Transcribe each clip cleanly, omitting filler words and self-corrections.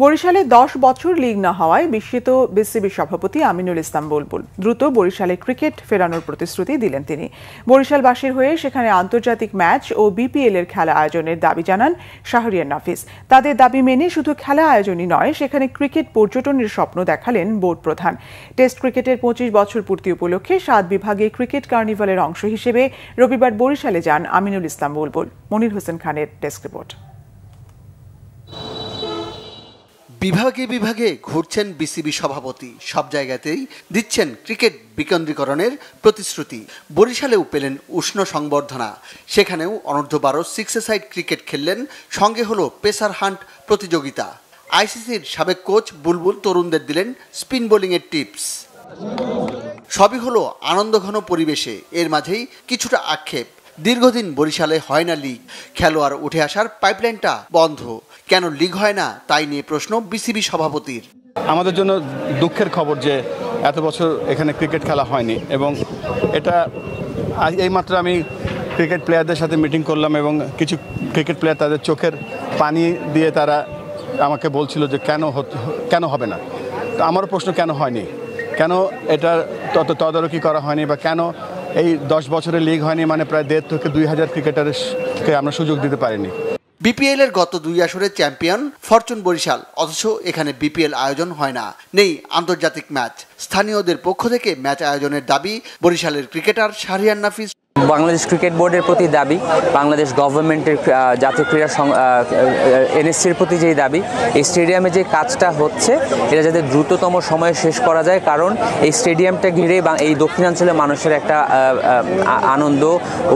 বরিশালে 10 বছর লিগ না হওয়ায় বিস্মিত বিসিবি সভাপতি আমিনুল ইসলাম বুলবুল। দ্রুত বরিশালে ক্রিকেট ফেরানোর প্রতিশ্রুতি দিলেন তিনি। বরিশালবাসীর হয়ে সেখানে আন্তর্জাতিক ম্যাচ ও বিপিএল এর খেলা আয়োজনের দাবি জানান শাহরিয়ার নাফিস। তাদের দাবি মেনে শুধু খেলা আয়োজনই নয়, সেখানে ক্রিকেট পর্যটনের স্বপ্ন দেখালেন বোর্ড প্রধান। টেস্ট ক্রিকেটের 25 বছর পূর্তি উপলক্ষে 7 বিভাগে ক্রিকেট কার্নিভালের অংশ হিসেবে রবিবার বরিশালে যান আমিনুল ইসলাম বুলবুল। মনির হোসেন খানের ডেস্ক রিপোর্ট। বিভাগে বিভাগে ঘুরছেন বিসিবি সভাপতি, সব জায়গাতেই দিচ্ছেন ক্রিকেট বিকেন্দ্রীকরণের প্রতিশ্রুতি। বরিশালেও পেলেন উষ্ণ সংবর্ধনা। সেখানেও অনূর্ধ্ব-12 6-এ-সাইড ক্রিকেট খেললেন, সঙ্গে হলো পেসার হান্ট প্রতিযোগিতা। আইসিসির সাবেক কোচ বুলবুল তরুণদের দিলেন স্পিন বোলিংয়ের টিপস। সবই হলো আনন্দঘন পরিবেশে। এর মাঝেই কিছুটা আক্ষেপ, দীর্ঘদিন বরিশালে হয় না লিগ, খেলোয়াড় উঠে আসার পাইপলাইনটা বন্ধ। কেন লিগ হয় না তাই নিয়ে প্রশ্ন বিসিবি সভাপতির। আমাদের জন্য দুঃখের খবর যে এত বছর এখানে ক্রিকেট খেলা হয়নি, এবং এটা এইমাত্র আমি ক্রিকেট প্লেয়ারদের সাথে মিটিং করলাম এবং কিছু ক্রিকেট প্লেয়ার তাদের চোখের পানি দিয়ে তারা আমাকে বলছিল যে কেন হবে না। তো আমারও প্রশ্ন কেন হয়নি, কেন এটা তদারকি করা হয়নি, বা কেন এই 10 বছরের লিগ হয়নি, মানে প্রায় 1.5 থেকে 2,000 ক্রিকেটারকে আমরা সুযোগ দিতে পারিনি। বিপিএল এর গত 2 আসরের চ্যাম্পিয়ন ফরচুন বরিশাল, অথচ এখানে বিপিএল আয়োজন হয় না, নেই আন্তর্জাতিক ম্যাচ। স্থানীয়দের পক্ষ থেকে ম্যাচ আয়োজনের দাবি বরিশালের ক্রিকেটার শাহরিয়ার নাফিস। বাংলাদেশ ক্রিকেট বোর্ডের প্রতি দাবি, বাংলাদেশ গভর্নমেন্টের জাতীয় ক্রীড়া এনএসসির প্রতি যেই দাবি, এই স্টেডিয়ামে যে কাজটা হচ্ছে এটা যাতে দ্রুততম সময়ে শেষ করা যায়, কারণ এই স্টেডিয়ামটা ঘিরে এই দক্ষিণাঞ্চলের মানুষের একটা আনন্দ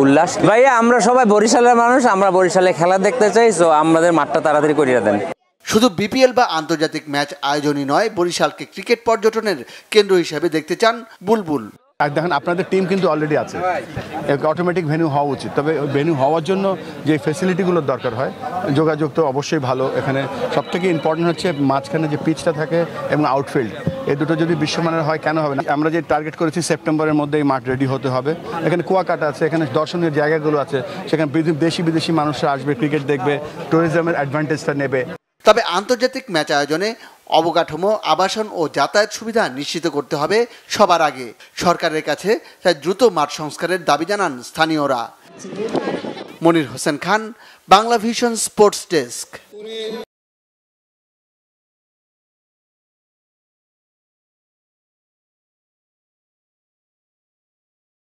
উল্লাস। ভাইয়া, আমরা সবাই বরিশালের মানুষ, আমরা বরিশালে খেলা দেখতে চাই, সো আমাদের মাঠটা তাড়াতাড়ি করিয়ে দেন। শুধু বিপিএল বা আন্তর্জাতিক ম্যাচ আয়োজনই নয়, বরিশালকে ক্রিকেট পর্যটনের কেন্দ্র হিসেবে দেখতে চান বুলবুল। আর দেখেন, আপনাদের টিম কিন্তু অলরেডি আছে, অটোমেটিক ভেন্যু হওয়া উচিত। তবে ভেন্যু হওয়ার জন্য যে ফেসিলিটিগুলোর দরকার হয়, যোগাযোগ তো অবশ্যই ভালো। এখানে সবথেকে ইম্পর্টেন্ট হচ্ছে মাঝখানে যে পিচটা থাকে এবং আউটফিল্ড, এই দুটো যদি বিশ্বমানের হয় কেন হবে না। আমরা যে টার্গেট করেছি সেপ্টেম্বরের মধ্যে এই মাঠ রেডি হতে হবে। এখানে কুয়াকাটা আছে, এখানে দর্শনীয় জায়গাগুলো আছে, সেখানে দেশি বিদেশি মানুষরা আসবে, ক্রিকেট দেখবে, ট্যুরিজমের অ্যাডভান্টেজটা নেবে। তবে আন্তর্জাতিক ম্যাচ আয়োজনে অবকাঠামো, আবাসন ও যাতায়াত সুবিধা নিশ্চিত করতে হবে সবার আগে। সরকারের কাছে তাই দ্রুত মাঠ সংস্কারের দাবি জানান স্থানীয়রা। Monir Hossain Khan, Bangla vision sports desk.